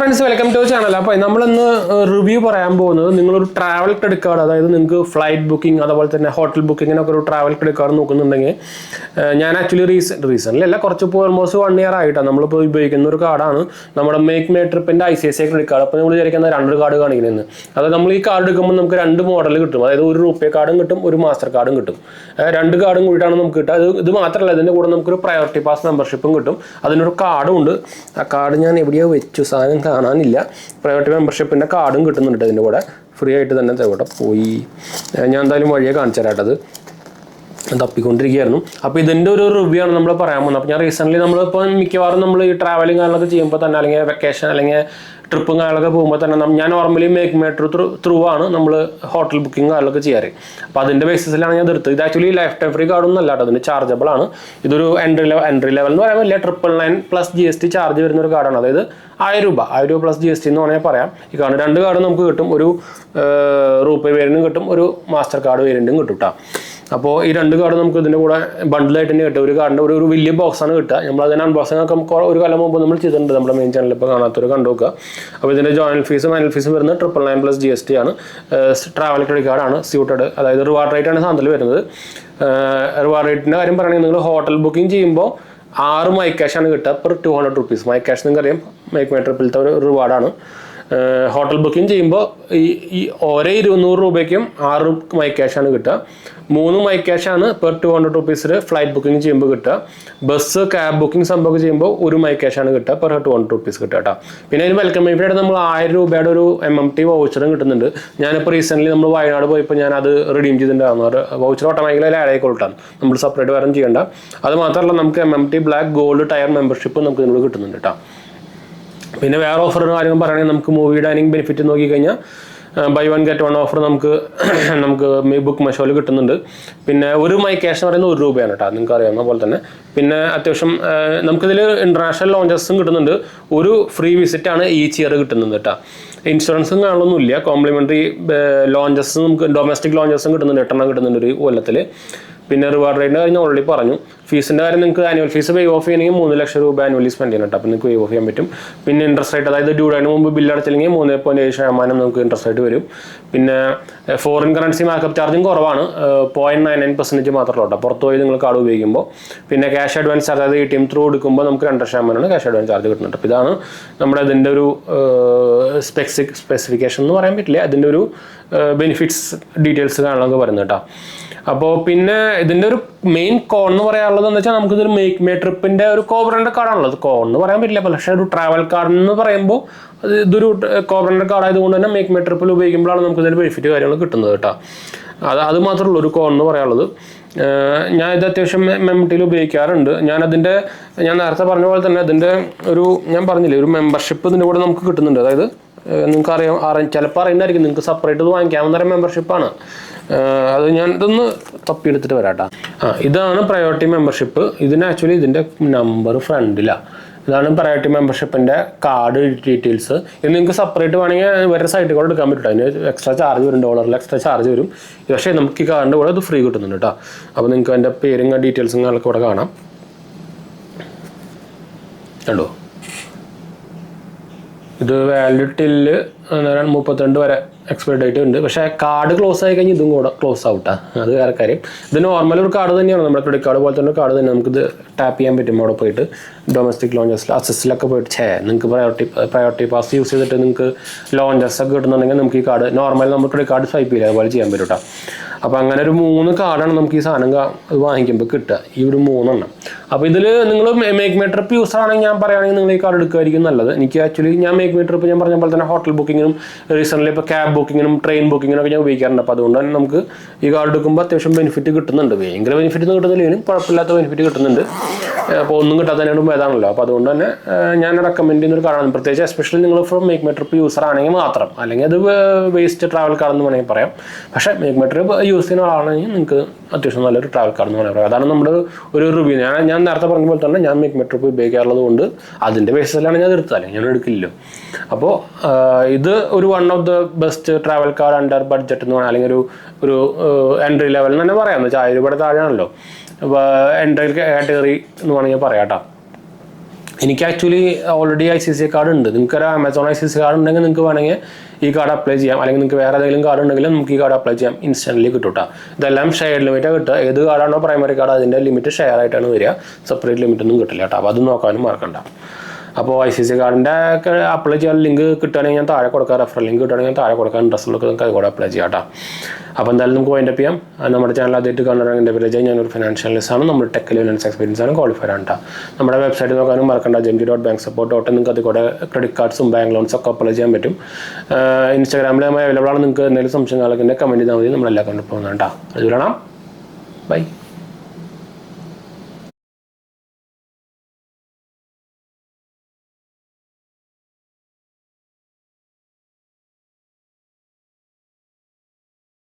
Friends, welcome to channel. അപ്പോൾ നമ്മളിന്ന് review പറയാൻ പോകുന്നത് നിങ്ങളൊരു ട്രാവൽ ക്രെഡിറ്റ് കാർഡ്, അതായത് നിങ്ങൾക്ക് ഫ്ലൈറ്റ് ബുക്കിംഗ് അതുപോലെ തന്നെ ഹോട്ടൽ ബുക്കിങ്ങിനൊക്കെ ഒരു ട്രാവൽ ക്രെഡിറ്റ് കാർഡ് നോക്കുന്നുണ്ടെങ്കിൽ, ഞാൻ ആക്ച്വലി റീസെൻ്റ്ലി കുറച്ച് ഇപ്പോൾ ഓൾമോസ്റ്റ് 1 year ആയിട്ടാണ് നമ്മളിപ്പോൾ ഉപയോഗിക്കുന്ന ഒരു കാർഡാണ് നമ്മുടെ മേക്ക് മൈ ട്രിപ്പിൻ്റെ ICICI ക്രെഡിറ്റ് കാർഡ്. അപ്പോൾ നമ്മൾ വിചാരിക്കുന്ന 2 കാർഡ് കാണിക്കുന്നത്. അതായത് നമ്മൾ ഈ കാർഡ് എടുക്കുമ്പോൾ നമുക്ക് 2 മോഡൽ കിട്ടും. അതായത് ഒരു റുപ്പേ കാർഡും കിട്ടും, ഒരു മാസ്റ്റർ കാർഡും കിട്ടും. 2 കാർഡും കൂടിയിട്ടാണ് നമുക്ക് കിട്ടുക. ഇത് മാത്രമല്ല, ഇതിൻ്റെ കൂടെ നമുക്കൊരു പ്രയോറിറ്റി പാസ് മെമ്പർഷിപ്പും കിട്ടും. അതിനൊരു കാർഡും ഉണ്ട്. ആ കാർഡ് ഞാൻ എവിടെയോ വെച്ചു, സാധനം കാണാനില്ല. പ്രൈവറ്റ് മെമ്പർഷിപ്പിൻ്റെ കാർഡും കിട്ടുന്നുണ്ട് ഇതിൻ്റെ കൂടെ, ഫ്രീ ആയിട്ട് തന്നെ. ഇവിടെ പോയി ഞാൻ എന്തായാലും വഴിയെ കാണിച്ചു തരാട്ടത്, തപ്പിക്കൊണ്ടിരിക്കുകയായിരുന്നു. അപ്പോൾ ഇതിൻ്റെ ഒരു റിവ്യൂ ആണ് നമ്മൾ പറയാൻ പോകുന്നത്. അപ്പോൾ ഞാൻ റീസെൻ്റ്ലി നമ്മളിപ്പോൾ മിക്കവാറും നമ്മൾ ഈ ട്രാവലിംഗ് കാര്യങ്ങളൊക്കെ ചെയ്യുമ്പോൾ തന്നെ, അല്ലെങ്കിൽ വെക്കേഷൻ അല്ലെങ്കിൽ ട്രിപ്പും കാര്യങ്ങളൊക്കെ പോകുമ്പോൾ തന്നെ ഞാൻ നോർമലി മേക്ക് മൈ ത്രൂ ആണ് നമ്മൾ ഹോട്ടൽ ബുക്കിംഗ് കാര്യങ്ങളൊക്കെ ചെയ്യാറ്. അപ്പോൾ അതിൻ്റെ ബേസിസിലാണ് ഞാൻ എടുത്തത്. ഇത് ആക്ച്വലി ലൈഫ് ടൈം ഫ്രീ കാർഡൊന്നും അല്ല കേട്ടോ, അതിന് ചാർജബിൾ ആണ്. ഇതൊരു എൻട്രി ലെവൽ എന്ന് പറയാൻ പറ്റില്ല. 999 പ്ലസ് GST ചാർജ് വരുന്ന ഒരു കാർഡാണ്. അതായത് 1000 രൂപ പ്ലസ് GST എന്ന് വേണമെങ്കിൽ പറയാം. ഈ കാർഡ് 2 കാർഡ് നമുക്ക് കിട്ടും. ഒരു റൂപേ വേരിയൻറ്റും കിട്ടും, ഒരു മാസ്റ്റർ കാർഡ് വേരിയൻറ്റും കിട്ടും കേട്ടോ. അപ്പോൾ ഈ 2 കാർഡ് നമുക്ക് ഇതിൻ്റെ കൂടെ ബണ്ടിലായിട്ട് തന്നെ കിട്ടും. ഒരു കാർഡിൻ്റെ ഒരു വലിയ ബോക്സാണ് കിട്ടുക. നമ്മൾ അതിന് അൺബോക്സിംഗ് ഒക്കെ ഒരു കാലം മുമ്പ് നമ്മൾ ചെയ്തിട്ടുണ്ട്. നമ്മുടെ മെയിൻ ചാനലിൽ ഇപ്പോൾ കാണാത്തൊരു കണ്ടു നോക്കുക. അപ്പോൾ ഇതിൻ്റെ ജോയിൻറ്റ് ഫീസും ആനുവൽ ഫീസും വരുന്നത് 999 പ്ലസ് GST ആണ്. ട്രാവൽ ക്രെഡിറ്റ് കാർഡാണ്, സ്യൂട്ടഡ്. അതായത് റിവാർഡ് റേറ്റ് ആണ് സാധനത്തിൽ വരുന്നത്. റിവാർഡ് റേറ്റിൻ്റെ കാര്യം പറയുകയാണെങ്കിൽ, നിങ്ങൾ ഹോട്ടൽ ബുക്കിംഗ് ചെയ്യുമ്പോൾ 6 മൈ ക്യാഷ് ആണ് കിട്ടുക പെർ 200 rupees. മൈ ക്യാഷ് നിങ്ങൾക്കറിയാം, മേക്ക് മൈ ട്രിപ്പിലത്തെ ഒരു റിവാർഡാണ്. ഹോട്ടൽ ബുക്കിംഗ് ചെയ്യുമ്പോൾ ഈ ഓരോ 200 രൂപയ്ക്കും 6 മൈ ക്യാഷാണ് കിട്ടുക. 3 മൈ ക്യാഷാണ് പെർ 200 rupees ഫ്ലൈറ്റ് ബുക്കിംഗ് ചെയ്യുമ്പോൾ കിട്ടുക. ബസ് ക്യാബ് ബുക്കിംഗ് സംഭവം ചെയ്യുമ്പോൾ 1 മൈ ക്യാഷാണ് കിട്ടുക പെർ 200 rupees കിട്ടുക കേട്ടോ. പിന്നെ അതിന് വെൽക്കം മൈഫിയായിട്ട് നമ്മൾ 1000 രൂപയുടെ ഒരു MMT വൗച്ചറും കിട്ടുന്നുണ്ട്. ഞാനിപ്പോൾ റീസെൻ്റ്ലി നമ്മൾ വയനാട് പോയപ്പോൾ ഞാൻ അത് റിഡീം ചെയ്തിട്ടുണ്ടായിരുന്നു. വൗച്ചർ ഓട്ടോമാറ്റിക്കലി ആഡ് ആയിക്കൊള്ളാണ്, നമ്മൾ സെപ്പറേറ്റ് വേറെ ചെയ്യേണ്ട. അത് മാത്രമല്ല, നമുക്ക് MMT black gold tier membership നമുക്ക് ഇതിനോട് കിട്ടുന്നുണ്ട് കേട്ടോ. പിന്നെ വേറെ ഓഫറിന് കാര്യം പറയുകയാണെങ്കിൽ, നമുക്ക് മൂവി ഡൈനിങ് ബെനിഫിറ്റ് നോക്കിക്കഴിഞ്ഞാൽ ബൈ 1 get 1 ഓഫർ നമുക്ക് ബുക്ക് മൈ ഷോയിൽ കിട്ടുന്നുണ്ട്. പിന്നെ ഒരു മൈ ക്യാഷ് എന്ന് പറയുന്നത് 1 രൂപയാണ് കേട്ടോ, നിങ്ങൾക്ക് അറിയാവുന്ന പോലെ തന്നെ. പിന്നെ അത്യാവശ്യം നമുക്കിതിൽ ഇൻ്റർനാഷണൽ ലോഞ്ചസും കിട്ടുന്നുണ്ട്. ഒരു ഫ്രീ വിസിറ്റാണ് ഈച്ച് ഇയർ കിട്ടുന്നത് കേട്ടോ. ഇൻഷുറൻസും കാണുന്നൊന്നുമില്ല. കോംപ്ലിമെൻ്ററി ലോഞ്ചസും നമുക്ക് ഡൊമസ്റ്റിക് ലോഞ്ചസും കിട്ടുന്നുണ്ട്, 8 കിട്ടുന്നുണ്ട് ഒരു കൊല്ലത്തിൽ. പിന്നെ റിവാർഡ് റേറ്റിൻ്റെ കാര്യം ഓൾറെഡി പറഞ്ഞു. ഫീസിൻ്റെ കാര്യം നിങ്ങൾക്ക് ആനുവൽ ഫീസ് വേവ് ഓഫ് ചെയ്യണമെങ്കിൽ 3 ലക്ഷം രൂപ ആനുവലി സ്പെൻഡ് ചെയ്യണം കേട്ടോ. അപ്പോൾ നിങ്ങൾക്ക് വേവ് ഓഫ് ചെയ്യാൻ പറ്റും. പിന്നെ ഇൻട്രസ്റ്റ് റേറ്റ്, അതായത് ഡ്യൂ ഡേറ്റിന് മുമ്പ് ബില്ല് അടച്ചില്ലെങ്കിൽ 3.7% നമുക്ക് ഇൻട്രസ്റ്റ് റേറ്റ് വരും. പിന്നെ ഫോറിൻ കറൻസി മാർക്കപ്പ് ചാർജും കുറവാണ്, 0.99% മാത്രമേ കേട്ടോ പുറത്ത് പോയി നിങ്ങൾ കാർഡ് ഉപയോഗിക്കുമ്പോൾ. പിന്നെ ക്യാഷ് അഡ്വാൻസ്, അതായത് ATM ത്രൂ എടുക്കുമ്പോൾ നമുക്ക് 2% ക്യാഷ് അഡ്വാൻസ് ചാർജ് കിട്ടുന്നുണ്ട്. അപ്പോൾ ഇതാണ് നമ്മുടെ ഇതിൻ്റെ ഒരു സ്പെസിഫിക്കേഷൻ എന്ന് പറയാൻ പറ്റില്ല, അതിൻ്റെ ഒരു ബെനിഫിറ്റ്സ് ഡീറ്റെയിൽസ് കാണാനൊക്കെ പറയുന്നത് കേട്ടോ. അപ്പോൾ പിന്നെ ഇതിൻ്റെ ഒരു മെയിൻ കോൺ എന്ന് പറയാനുള്ളത് എന്താ വെച്ചാൽ, നമുക്കിതൊരു മേക്ക് മൈ ട്രിപ്പിൻ്റെ ഒരു കോബ്രൻ്റെ കാർഡാണുള്ളത്. കോൺ എന്ന് പറയാൻ പറ്റില്ല, പക്ഷേ ഒരു ട്രാവൽ കാർഡ് എന്ന് പറയുമ്പോൾ ഇതൊരു കോബ്രൻ്റെ കാർഡ് ആയതുകൊണ്ട് തന്നെ മേക്ക് മൈ ട്രിപ്പിൽ ഉപയോഗിക്കുമ്പോഴാണ് നമുക്ക് ഇതിൻ്റെ ബെനിഫിറ്റ് കാര്യങ്ങൾ കിട്ടുന്നത് കേട്ടോ. അത് മാത്രമേ ഉള്ളൂ ഒരു കോൺ എന്ന് പറയാനുള്ളത്. ഞാൻ ഇത് അത്യാവശ്യം MMTയിൽ ഉപയോഗിക്കാറുണ്ട്. ഞാൻ നേരത്തെ പറഞ്ഞ പോലെ തന്നെ ഇതിൻ്റെ ഞാൻ പറഞ്ഞില്ലേ, ഒരു മെമ്പർഷിപ്പ് ഇതിൻ്റെ കൂടെ നമുക്ക് കിട്ടുന്നുണ്ട്. അതായത് നിങ്ങൾക്ക് ചിലപ്പോൾ അറിയുന്നതായിരിക്കും, നിങ്ങൾക്ക് സെപ്പറേറ്റ് ഇത് വാങ്ങിക്കാവുന്ന തരം മെമ്പർഷിപ്പാണ്. അത് ഞാൻ ഇതൊന്ന് തപ്പിയെടുത്തിട്ട് വരാട്ടോ. ഇതാണ് പ്രയോറിറ്റി മെമ്പർഷിപ്പ്. ആക്ച്വലി ഇതിൻ്റെ നമ്പർ ഫ്രണ്ടിലാണ്. ഇതാണ് പ്രയോറിറ്റി മെമ്പർഷിപ്പിൻ്റെ കാർഡ് ഡീറ്റെയിൽസ്. ഇത് നിങ്ങൾക്ക് സെപ്പറേറ്റ് വേണമെങ്കിൽ വേറെ സൈറ്റിൽ കൂടെ എടുക്കാൻ പറ്റും. അതിന് എക്സ്ട്രാ ചാർജ് വരും, $1 എക്സ്ട്രാ ചാർജ് വരും. പക്ഷേ നമുക്ക് ഈ കാർഡിൻ്റെ കൂടെ ഇത് ഫ്രീ കിട്ടുന്നുണ്ട് കേട്ടോ. അപ്പോൾ നിങ്ങൾക്ക് അതിൻ്റെ പേരും ഡീറ്റെയിൽസും കാര്യങ്ങളൊക്കെ ഇവിടെ കാണാം. കണ്ടോ, ഇത് വാലിഡ് ടില്ല് 32 വരെ എക്സ്പയർ ഡേറ്റ് ഉണ്ട്. പക്ഷേ കാർഡ് ക്ലോസ് ആയി കഴിഞ്ഞാൽ ഇതും കൂടെ ക്ലോസ് ആവട്ടെ, അത് വേറെ കാര്യം. ഇത് നോർമൽ ഒരു കാർഡ് തന്നെയാണ്, നമ്മുടെ ക്രെഡിറ്റ് കാർഡ് പോലെ തന്നെ ഒരു കാർഡ് തന്നെ. നമുക്കിത് ടാപ്പ് ചെയ്യാൻ പറ്റും അവിടെ പോയിട്ട്. ഡൊമസ്റ്റിക് ലോഞ്ചസിൽ അസസിലൊക്കെ പോയിട്ട് നിങ്ങൾക്ക് പ്രയോറിറ്റി പാസ് യൂസ് ചെയ്തിട്ട് നിങ്ങൾക്ക് ലോഞ്ചസ് ഒക്കെ കിട്ടുന്നുണ്ടെങ്കിൽ നമുക്ക് ഈ കാർഡ് നോർമൽ നമ്മൾ ക്രെഡിറ്റ് കാർഡ് സ്വൈപ്പ് ചെയ്യില്ല, അതുപോലെ ചെയ്യാൻ പറ്റും കേട്ടോ. അപ്പോൾ അങ്ങനെ ഒരു 3 കാർഡാണ് നമുക്ക് ഈ സാധനം വാങ്ങിക്കുമ്പോൾ കിട്ടുക, ഈ ഒരു 3 എണ്ണം. അപ്പോൾ ഇതിൽ നിങ്ങൾ മേക്ക് മൈ ട്രിപ്പ് യൂസർ ആണെങ്കിൽ ഞാൻ പറയുകയാണെങ്കിൽ നിങ്ങൾ ഈ കാർഡ് എടുക്കുമായിരിക്കും നല്ലത്. എനിക്ക് ആക്ച്വലി ഞാൻ മേക്ക് മൈ ട്രിപ്പ് ഞാൻ പറഞ്ഞ പോലെ തന്നെ ഹോട്ടൽ ബുക്കിങ്ങിനും റീസെൻ്റ്ലി ഇപ്പോൾ ക്യാബ് ബുക്കിങ്ങിനും ട്രെയിൻ ബുക്കിങ്ങിനൊക്കെ ഞാൻ ഉപയോഗിക്കാറുണ്ട്. അപ്പോൾ അതുകൊണ്ട് തന്നെ നമുക്ക് ഈ കാർഡ് എടുക്കുമ്പോൾ അത്യാവശ്യം ബെനിഫിറ്റ് കിട്ടുന്നുണ്ട്. ഭയങ്കര ബെനിഫിറ്റ് ഒന്നും കിട്ടുന്നില്ലെങ്കിലും കുഴപ്പമില്ലാത്ത ബെനിഫിറ്റ് കിട്ടുന്നുണ്ട്. അപ്പോൾ ഒന്നും കിട്ടാത്തതിനോടും ഭേദമാണല്ലോ. അപ്പോൾ അതുകൊണ്ട് തന്നെ ഞാൻ റെക്കമെൻഡ് ചെയ്യുന്ന ഒരു കാർഡാണ്. പ്രത്യേകിച്ച് എസ്പെഷ്യലി നിങ്ങൾ മേക്ക് മൈ ട്രിപ്പ് യൂസർ ആണെങ്കിൽ മാത്രം, അല്ലെങ്കിൽ അത് വേസ്റ്റ് ട്രാവൽ കാർഡ് എന്ന് വേണമെങ്കിൽ പറയാം. പക്ഷേ മേക്ക് മൈ ട്രിപ്പ് യൂസ് ചെയ്യുന്ന ആളാണെങ്കിൽ നിങ്ങൾക്ക് അത്യാവശ്യം നല്ലൊരു ട്രാവൽ കാർഡ് എന്ന് പറയാം. അതാണ് നമ്മുടെ ഒരു റിവ്യൂ. ഞാൻ നേരത്തെ പറഞ്ഞ പോലെ തന്നെ ഞാൻ മേക്ക് മൈ ട്രിപ്പ് ഉപയോഗിക്കാറുള്ളത് കൊണ്ട് അതിൻ്റെ ബേസിലാണ് ഞാൻ എടുത്താലേ ഞാൻ എടുക്കില്ലല്ലോ. അപ്പോൾ ഇത് ഒരു one of the best travel card under budget എന്ന് പറഞ്ഞാൽ, അല്ലെങ്കിൽ ഒരു എൻട്രി ലെവൽ എന്ന് തന്നെ പറയാം. എന്ന് വെച്ചാൽ 1000 രൂപയുടെ താഴെയാണല്ലോ, എൻട്രി കാറ്റഗറി എന്ന് വേണമെങ്കിൽ പറയാം കേട്ടോ. എനിക്ക് ആക്ച്വലി ഓൾറെഡി ICICI കാർഡ് ഉണ്ട്. നിങ്ങൾക്ക് ഒരു ആമസോൺ ICICI കാർഡ് ഉണ്ടെങ്കിൽ നിങ്ങൾക്ക് വേണമെങ്കിൽ ഈ കാർഡ് അപ്ലൈ ചെയ്യാം. അല്ലെങ്കിൽ നിങ്ങൾക്ക് വേറെ ഏതെങ്കിലും കാർഡ് ഉണ്ടെങ്കിലും നമുക്ക് ഈ കാർഡ് അപ്ലൈ ചെയ്യാം. ഇൻസ്റ്റൻ്റ്ലി കിട്ടും കേട്ടോ. ഇതെല്ലാം ഷെയർ ലിമിറ്റാണ് കിട്ടുക. ഏത് കാർഡാണോ പ്രൈമറി കാർഡ് അതിൻ്റെ ലിമിറ്റ് ഷെയർ ആയിട്ടാണ് വരിക. സെപ്പറേറ്റ് ലിമിറ്റ് ഒന്നും കിട്ടില്ല കേട്ടോ. അപ്പോൾ അത് നോക്കാനും മറക്കണ്ട. അപ്പോൾ ICICI കാർഡിൻ്റെ ഒക്കെ അപ്ലൈ ചെയ്യാൻ ലിങ്ക് കിട്ടുകയാണെങ്കിൽ ഞാൻ താഴെ കൊടുക്കാം. റെഫറൽ ലിങ്ക് കിട്ടുകയാണെങ്കിൽ ഞാൻ താഴെ കൊടുക്കാം. ഇൻട്രസ്റ്റിലൊക്കെ നിങ്ങൾക്ക് അതുകൂടെ അപ്ലൈ ചെയ്യാം കേട്ടോ. അപ്പോൾ എന്തായാലും നമുക്ക് വൈൻഡപ്പ് ചെയ്യാം. നമ്മുടെ ചാനൽ ആദ്യമായിട്ട് കാണുകയാണെങ്കിൽ എൻ്റെ പേര് ഞാനൊരു ഫിനാൻഷ്യൽ അനലിസ്റ്റ് ആണ്. നമ്മൾ ടെക്കിൽ ഫിനാൻസ് എക്സ്പീരിയൻസ് ആണ്, ക്വാളിഫൈഡ് ആണ് കേട്ടോ. നമ്മുടെ വെബ്സൈറ്റ് നോക്കാനും മറക്കണ്ട. jemki.banksupport.in. നിങ്ങൾക്ക് അതുകൂടെ ക്രെഡിറ്റ് കാർഡ്സും ബാങ്ക് ലോൺസും ഒക്കെ അപ്ലൈ ചെയ്യാൻ പറ്റും. ഇൻസ്റ്റാഗ്രാമിൽ അവൈലബിൾ ആണ്. നിങ്ങൾക്ക് എന്തെങ്കിലും സംശയങ്ങളൊക്കെ കമൻറ്റ് ചെയ്താൽ മതി. നമ്മളെല്ലാം കണ്ടു പോകുന്നതാണ് കേട്ടോ. അത് കാണാം. ബൈ.